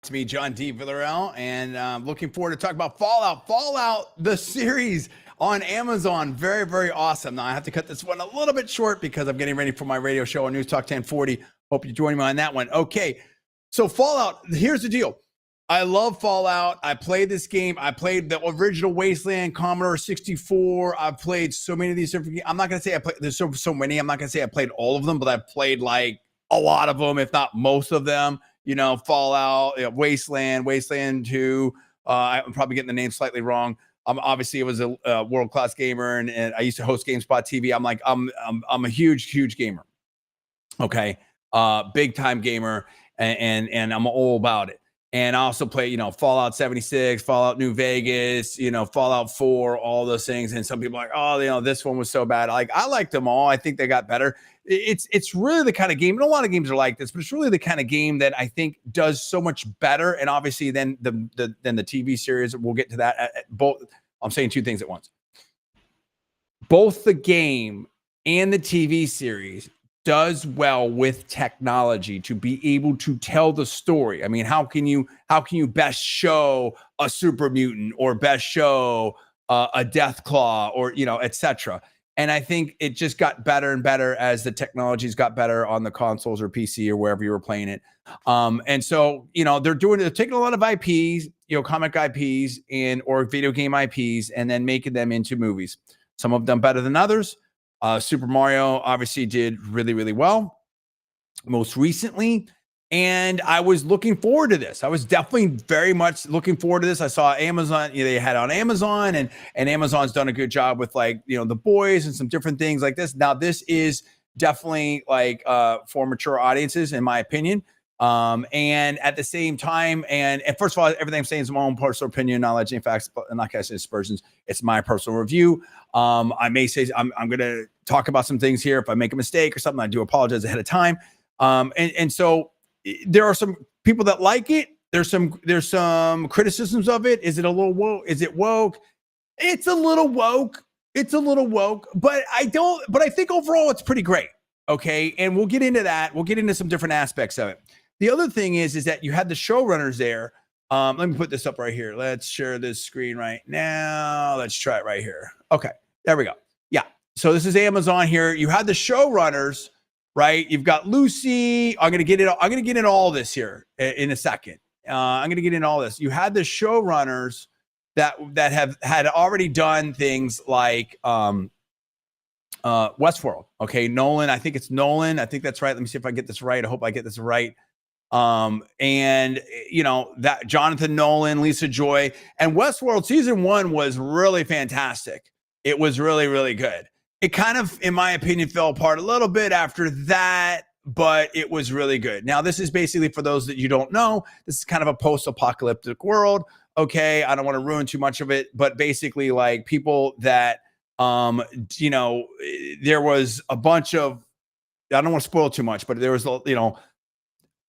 It's me, John D. Villarreal, and looking forward to talk about Fallout. Fallout, the series on Amazon. Very, very awesome. Now, I have to cut this one a little bit short because I'm getting ready for my radio show on News Talk 1040. Hope you're joining me on that one. Okay, so Fallout, here's the deal. I love Fallout. I played this game. I played the original Wasteland, Commodore 64. I've played so many of these different games. I'm not going to say I played, there's so many. I'm not going to say I played all of them, but I've played like a lot of them, if not most of them. You know, Fallout, Wasteland, Wasteland 2. I'm probably getting the name slightly wrong. Obviously, I was a world-class gamer, and I used to host GameSpot TV. I'm a huge gamer. Okay, big-time gamer, and I'm all about it. And I also play, Fallout 76, Fallout New Vegas, Fallout 4, all those things. And some people are like, oh, this one was so bad. Like, I liked them all. I think they got better. It's really the kind of game, and a lot of games are like this, but it's really the kind of game that I think does so much better. And obviously, then the TV series, we'll get to that. Both, I'm saying two things at once. Both the game and the TV series does well with technology to be able to tell the story. I mean, how can you best show a super mutant or best show a death claw or etc. And I think it just got better and better as the technologies got better on the consoles or PC or wherever you were playing it. And so they're taking a lot of IPs, comic IPs or video game IPs, and then making them into movies. Some of them better than others. Super Mario obviously did really, really well most recently. And I was looking forward to this. I was definitely very much looking forward to this. I saw Amazon, they had on Amazon, and Amazon's done a good job with The Boys and some different things like this. Now, this is definitely for mature audiences, in my opinion. And at the same time, and first of all, everything I'm saying is my own personal opinion, knowledge, and facts, but I'm not going to say aspersions. It's my personal review. I may say I'm going to talk about some things here. If I make a mistake or something, I do apologize ahead of time. And so there are some people that like it. There's some criticisms of it. Is it a little woke? Is it woke? It's a little woke. But I think overall it's pretty great. Okay. And we'll get into that. We'll get into some different aspects of it. The other thing is that you had the showrunners there. Let me put this up right here. Let's share this screen right now. Let's try it right here. Okay, there we go. Yeah. So this is Amazon here. You had the showrunners, right? You've got Lucy. I'm gonna get into all this here in a second. I'm gonna get into all this. You had the showrunners that had already done things like Westworld. Okay, Nolan. I think it's Nolan. I think that's right. Let me see if I get this right. I hope I get this right. And that Jonathan Nolan, Lisa Joy, and Westworld season 1 was really fantastic. It was really, really good. It kind of, in my opinion, fell apart a little bit after that, but it was really good. Now, this is basically, for those that you don't know, this is kind of a post-apocalyptic world. Okay, I don't want to ruin too much of it, but basically, people that there was a bunch of, I don't want to spoil too much, but there was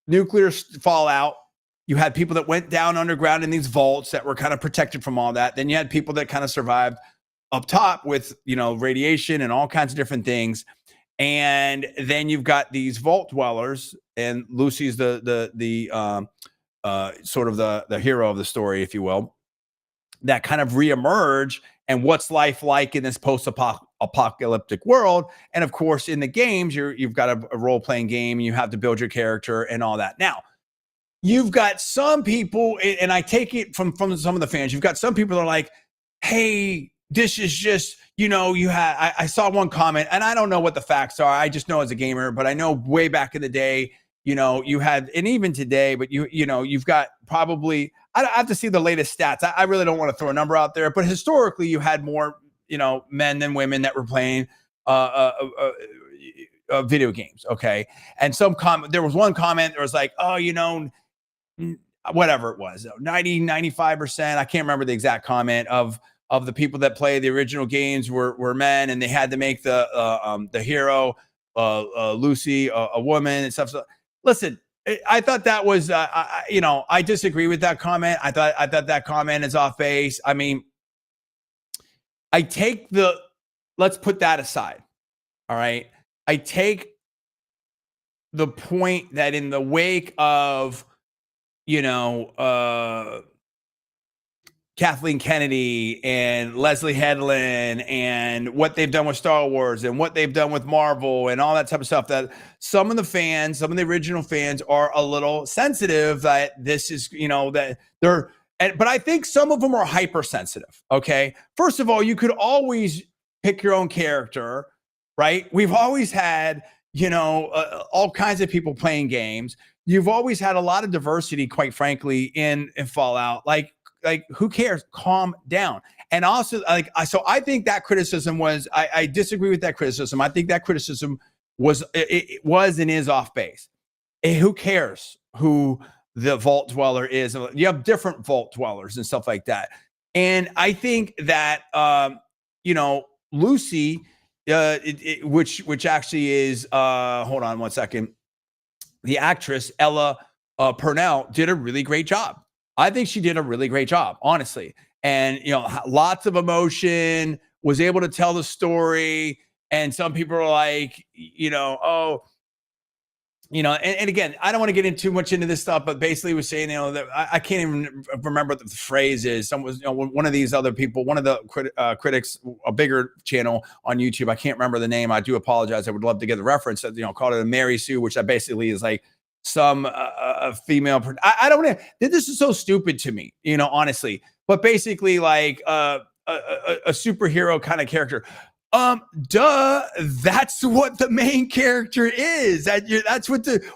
nuclear fallout. You had people that went down underground in these vaults that were kind of protected from all that. Then you had people that kind of survived up top with, radiation and all kinds of different things. And then you've got these vault dwellers, and Lucy's the sort of the hero of the story, if you will, that kind of reemerge. And what's life like in this post-apocalyptic world? And of course, in the games, you've got a role-playing game, and you have to build your character and all that. Now, you've got some people, and I take it from some of the fans, you've got some people that are like, hey, this is just, I saw one comment, and I don't know what the facts are. I just know as a gamer, but I know way back in the day, you had, and even today, but you've got probably, I have to see the latest stats. I really don't want to throw a number out there, but historically you had more, men than women that were playing video games. Okay. And there was one comment that was like, oh, whatever it was, 95%. I can't remember the exact comment of the people that play the original games were men, and they had to make the hero, Lucy, a woman and stuff. So listen, I thought that was, I disagree with that comment. I thought that comment is off base. I mean, let's put that aside. All right. I take the point that in the wake of, Kathleen Kennedy and Leslie Headland and what they've done with Star Wars and what they've done with Marvel and all that type of stuff, that some of the original fans are a little sensitive that this is, that they're, but I think some of them are hypersensitive. Okay. First of all, you could always pick your own character, right? We've always had, all kinds of people playing games. You've always had a lot of diversity, quite frankly, in Fallout. Like who cares? Calm down. And also, so I think that criticism was, I disagree with that criticism. I think that criticism was and is off base. Who cares who the vault dweller is? You have different vault dwellers and stuff like that. And I think that, Lucy, which actually is, hold on one second. The actress, Ella Purnell, did a really great job. I think she did a really great job, honestly. And, lots of emotion, was able to tell the story. And some people are like, and again, I don't want to get too much into this stuff, but basically was saying, that I can't even remember what the phrase is. Some was, one of these other people, one of the critics, a bigger channel on YouTube. I can't remember the name. I do apologize. I would love to get the reference. Called it a Mary Sue, which that basically is like some female. I don't know. This is so stupid to me, honestly. But basically, like a superhero kind of character. That's what the main character is.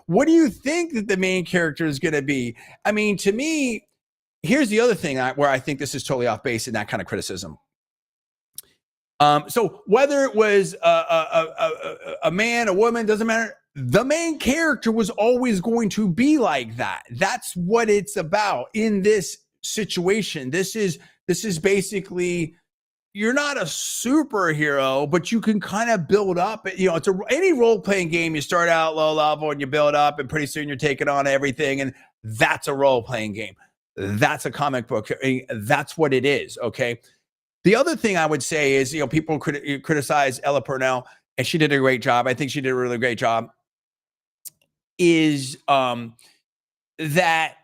What do you think that the main character is going to be? I mean, to me, here's the other thing where I think this is totally off base in that kind of criticism. So whether it was a man, a woman, doesn't matter. The main character was always going to be like that. That's what it's about in this situation. This is basically, you're not a superhero, but you can kind of build up. It's any role-playing game. You start out low level and you build up, and pretty soon you're taking on everything. And that's a role-playing game. That's a comic book. That's what it is. Okay. The other thing I would say is, people criticize Ella Purnell, and she did a great job. I think she did a really great job. Is that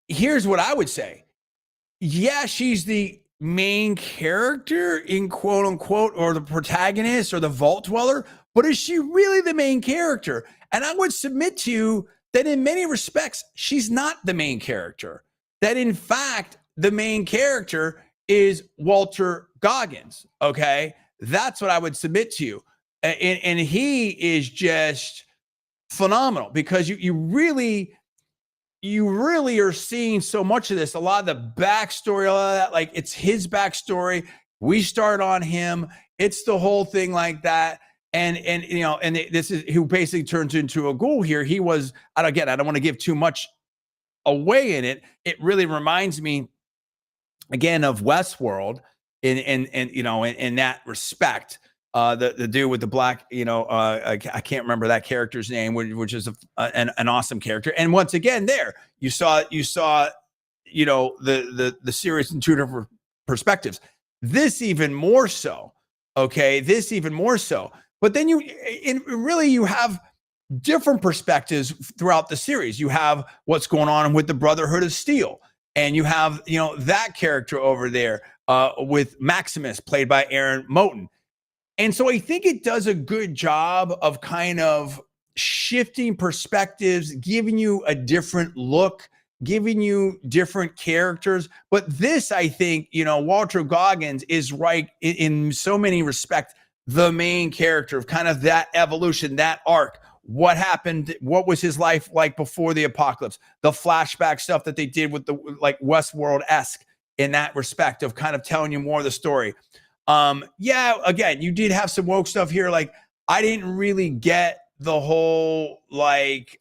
here's what I would say. Yeah, she's the main character in quote unquote, or the protagonist or the vault dweller, but is she really the main character? And I would submit to you that in many respects, she's not the main character. That in fact, the main character is Walter Goggins. Okay. That's what I would submit to you. And he is just phenomenal, because you really are seeing so much of this, a lot of the backstory, all of that, like it's his backstory. We start on him. It's the whole thing like that. And this is who basically turns into a ghoul here. He was, I don't want to give too much away in it. It really reminds me again of Westworld in that respect. The dude with the black, I can't remember that character's name, which is an awesome character. And once again, there you saw, the series in two different perspectives. This even more so. Okay, this even more so. But then you have different perspectives throughout the series. You have what's going on with the Brotherhood of Steel, and you have that character over there with Maximus, played by Aaron Moten. And so I think it does a good job of kind of shifting perspectives, giving you a different look, giving you different characters. But this, I think, Walter Goggins is right in so many respects, the main character of kind of that evolution, that arc. What happened? What was his life like before the apocalypse? The flashback stuff that they did with the like Westworld-esque in that respect of kind of telling you more of the story. Again, you did have some woke stuff here. Like, I didn't really get the whole, like,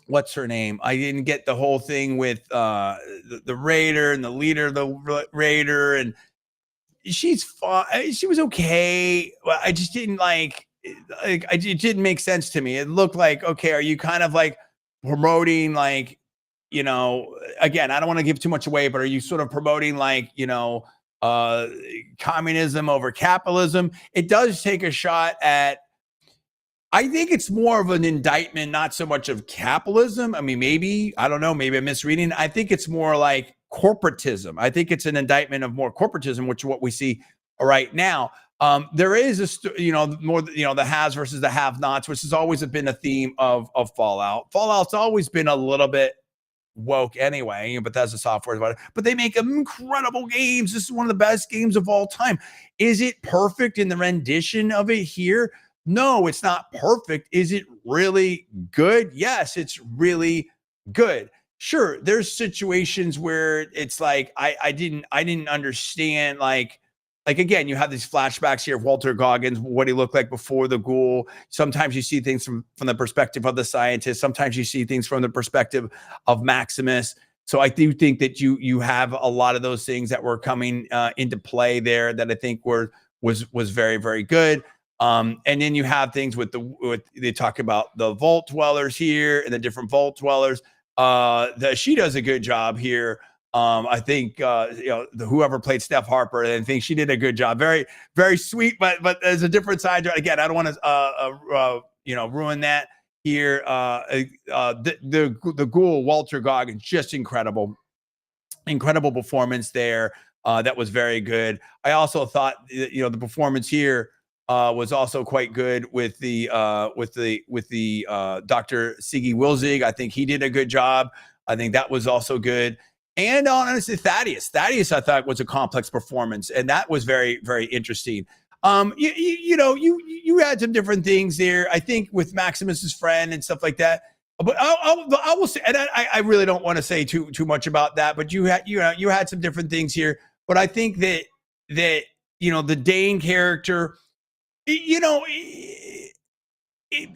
what's her name? I didn't get the whole thing with the raider and the leader of the raider. And she's fine. She was okay. I just didn't it didn't make sense to me. It looked like, okay, are you kind of like promoting, like, again, I don't want to give too much away, but are you sort of promoting, like, communism over capitalism? It does take a shot at, I think it's more of an indictment, not so much of capitalism. I mean, maybe, I don't know, maybe I'm misreading. I think it's more like corporatism. I think it's an indictment of more corporatism, which is what we see right now. There is more, the haves versus the have-nots, which has always been a theme of Fallout. Fallout's always been a little bit woke anyway, Bethesda software, but they make incredible games. This is one of the best games of all time. Is it perfect in the rendition of it here? No, it's not perfect. Is it really good? Yes, it's really good. Sure, there's situations where it's like I didn't understand, like again, you have these flashbacks here of Walter Goggins, what he looked like before the ghoul. Sometimes you see things from the perspective of the scientist. Sometimes you see things from the perspective of Maximus. So I do think that you have a lot of those things that were coming into play there that I think was very, very good. And then you have things with they talk about the vault dwellers here and the different vault dwellers. She does a good job here. I think whoever played Steph Harper, I think she did a good job. Very, very sweet, but there's a different side to it. Again, I don't want to ruin that here. The ghoul, Walter Goggins, just incredible performance there. That was very good. I also thought the performance here was also quite good with the Dr. Siggy Wilzig. I think he did a good job. I think that was also good. And honestly, Thaddeus, I thought was a complex performance, and that was very, very interesting. You had some different things there. I think with Maximus's friend and stuff like that. But I will say, and I really don't want to say too much about that. But you had some different things here. But I think that the Dane character,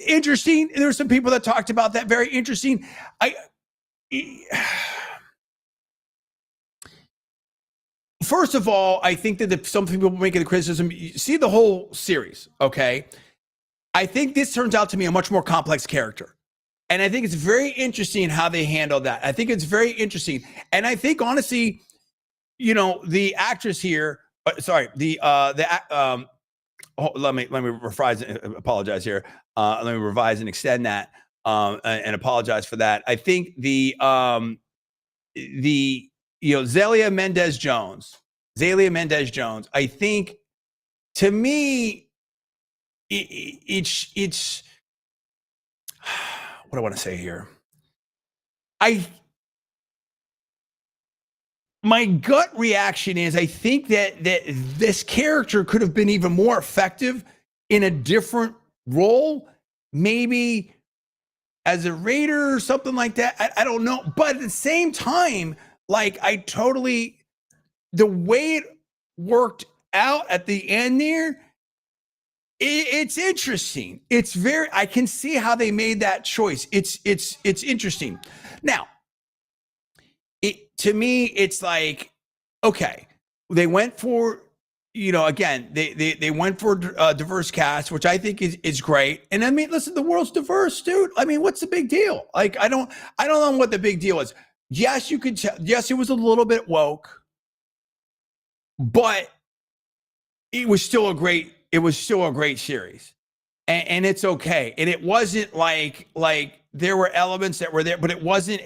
interesting. There were some people that talked about that. Very interesting. First of all, I think that some people making the criticism, see the whole series, okay? I think this turns out to be a much more complex character. And I think it's very interesting how they handled that. I think it's very interesting. And I think, honestly, the actress here, let me revise, apologize here. Let me revise and extend that and apologize for that. I think Zelia Mendez Jones, I think, to me, it's what do I want to say here? My gut reaction is I think that this character could have been even more effective in a different role, maybe as a raider or something like that. I don't know. But at the same time, the way it worked out at the end there, it's interesting. It's I can see how they made that choice. It's interesting. Now, to me, it's like, okay, they went for, again, they went for a diverse cast, which I think is great. And I mean, listen, the world's diverse, dude. I mean, what's the big deal? I don't know what the big deal is. Yes, you could tell. Yes, it was a little bit woke, but it was still a great series, and it's okay. And it wasn't like there were elements that were there, but it wasn't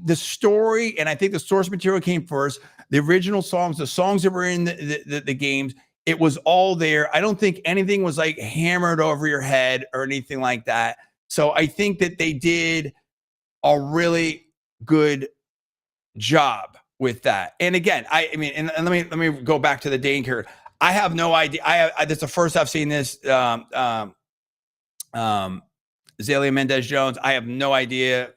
the story. And I think the source material came first. The original songs, the songs that were in the games, it was all there. I don't think anything was hammered over your head or anything like that. So I think that they did a really good job with that. And again, I mean, and let me go back to the Dane character. I have no idea. That's the first I've seen this. Zelia Mendez Jones. I have no idea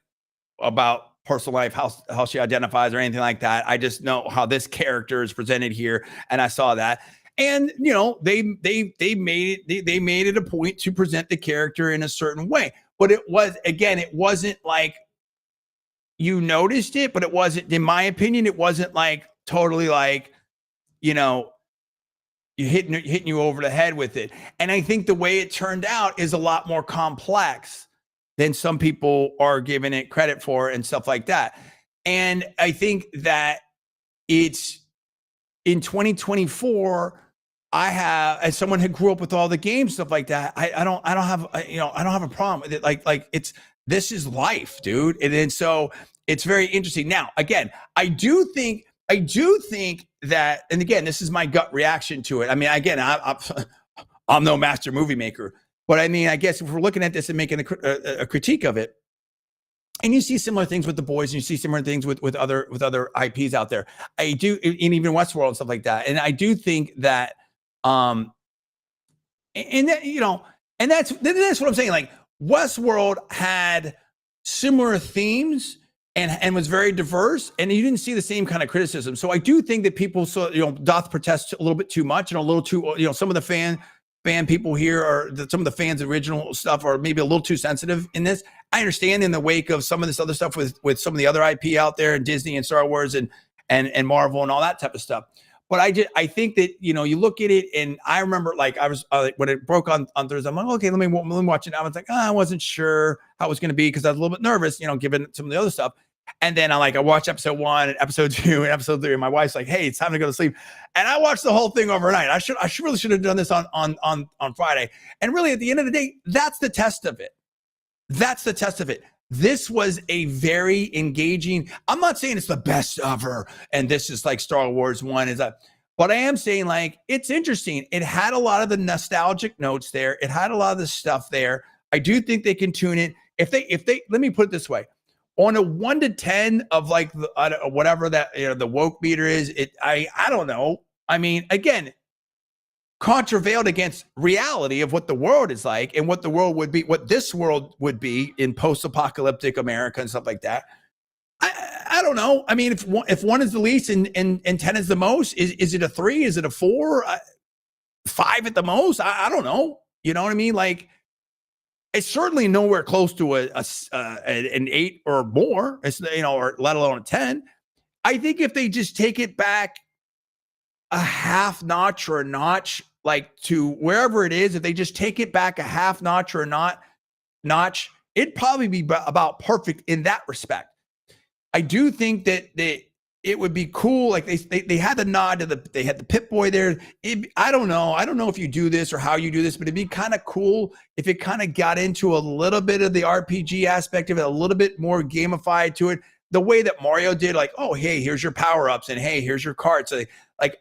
about personal life, how she identifies or anything like that. I just know how this character is presented here, and I saw that. And they made it a point to present the character in a certain way. But it wasn't like you noticed it, but it wasn't, in my opinion, it wasn't totally hitting you over the head with it. And I think the way it turned out is a lot more complex than some people are giving it credit for and stuff like that. And I think that it's in 2024, I have, as someone who grew up with all the games, stuff like that, I don't have, I don't have a problem with it. Like this is life, dude. And then so it's very interesting. Now, again, I do think that, and again, this is my gut reaction to it. I mean, again, I'm no master movie maker, but I mean, I guess if we're looking at this and making a critique of it, and you see similar things with The Boys, and you see similar things with other IPs out there. I do, and even Westworld and stuff like that. And I do think that, and that, and that's what I'm saying. Like Westworld had similar themes and was very diverse, and you didn't see the same kind of criticism. So I do think that people doth protest a little bit too much and a little too, some of the fan people here, or some of the fans' original stuff are maybe a little too sensitive in this. I understand in the wake of some of this other stuff with some of the other IP out there, and Disney and Star Wars and Marvel and all that type of stuff. But I think that, you look at it, and I remember, like, I was when it broke on Thursday, I'm like, okay, let me watch it. I was like, I wasn't sure how it was going to be because I was a little bit nervous, given some of the other stuff. And then I watched episode 1 and episode 2 and episode 3. And my wife's like, hey, it's time to go to sleep. And I watched the whole thing overnight. I really should have done this on Friday. And really, at the end of the day, that's the test of it. That's the test of it. This was a very engaging. I'm not saying it's the best ever, and this is like Star Wars 1 but I am saying, like, it's interesting. It had a lot of the nostalgic notes there. It had a lot of the stuff there. I do think they can tune it. If they let me put it this way. On a 1 to 10 of like whatever that the woke meter is, I don't know. I mean, again, contravailed against reality of what the world is like and what the world would be, what this world would be in post-apocalyptic America and stuff like that. I don't know. I mean, if 1 is the least and 10 is the most, is it a 3? Is it a 4? 5 at the most? I don't know. You know what I mean? Like, it's certainly nowhere close to an 8 or more. It's or let alone a 10. I think if they just take it back a half notch or a notch, like to wherever it is, if they just take it back a half notch or a notch, it'd probably be about perfect in that respect. I do think that it would be cool. Like they had the nod to they had the Pip Boy there. I don't know if you do this or how you do this, but it'd be kind of cool if it kind of got into a little bit of the RPG aspect of it, a little bit more gamified to it, the way that Mario did. Like, oh, hey, here's your power-ups, and hey, here's your cards. So like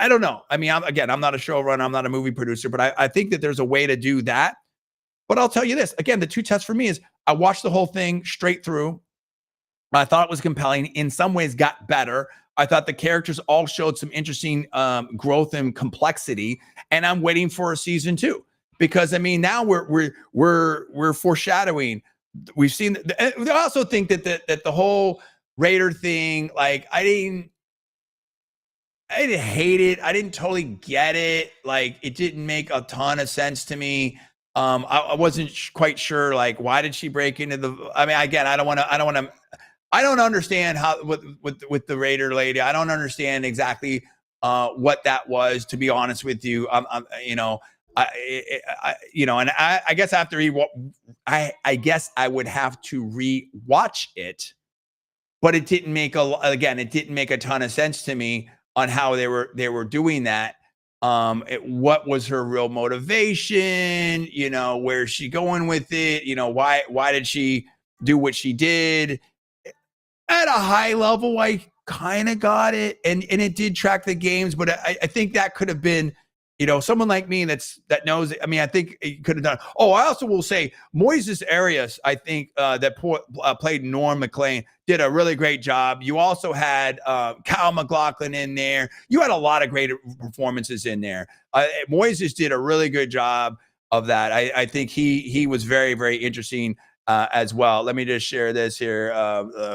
I don't know. I mean, I'm not a showrunner, I'm not a movie producer, but I think that there's a way to do that. But I'll tell you this, again, the two tests for me is I watched the whole thing straight through. I thought it was compelling. In some ways, got better. I thought the characters all showed some interesting growth and complexity, and I'm waiting for a season 2 because I mean now we're foreshadowing. We've seen. I also think that the whole Raider thing, like I didn't hate it. I didn't totally get it. Like it didn't make a ton of sense to me. I wasn't quite sure. Like why did she break into the? I mean, again, I don't understand how with the Raider lady. I don't understand exactly what that was. To be honest with you, and I guess after I guess I would have to re-watch it, but it didn't make a ton of sense to me on how they were doing that. What was her real motivation? Where's she going with it? Why did she do what she did? At a high level, I kind of got it, and it did track the games, but I think that could have been, someone like me that knows it. I mean, I think it could have done. Oh, I also will say Moises Arias, I think that played Norm McLean, did a really great job. You also had Kyle MacLachlan in there. You had a lot of great performances in there. Moises did a really good job of that. I think he was very, very interesting. As well. Let me just share this here,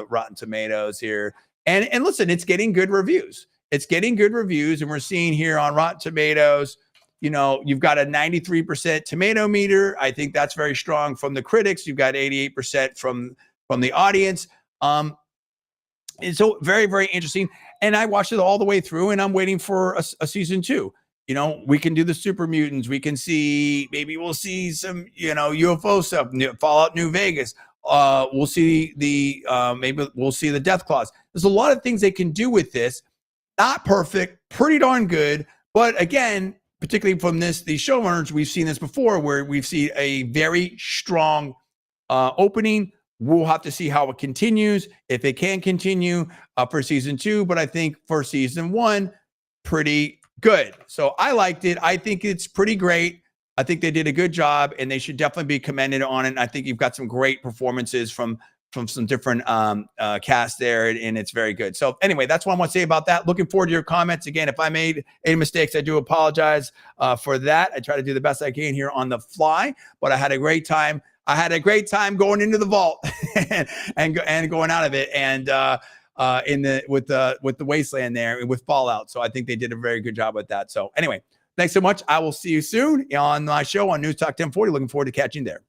Rotten Tomatoes here. And listen, it's getting good reviews. It's getting good reviews. And we're seeing here on Rotten Tomatoes, you've got a 93% tomato meter. I think that's very strong from the critics. You've got 88% from the audience. And so very, very interesting. And I watched it all the way through, and I'm waiting for a season 2. We can do the super mutants. We can maybe we'll see some, UFO stuff, Fallout New Vegas. We'll see maybe we'll see the Death Claws. There's a lot of things they can do with this. Not perfect, pretty darn good, But again, particularly from these showrunners, we've seen this before where we've seen a very strong opening. We'll have to see how it continues, if it can continue for season 2. But I think for season 1, pretty good. So I liked it. I think it's pretty great. I think they did a good job, and they should definitely be commended on it. And I think you've got some great performances from some different cast there, and it's very good. So anyway, that's what I want to say about that. Looking forward to your comments. Again, if I made any mistakes, I do apologize for that. I try to do the best I can here on the fly, but I had a great time. I had a great time going into the vault and going out of it, and with the wasteland there with Fallout. So I think they did a very good job with that. So anyway, thanks so much. I will see you soon on my show on News Talk 1040. Looking forward to catching you there.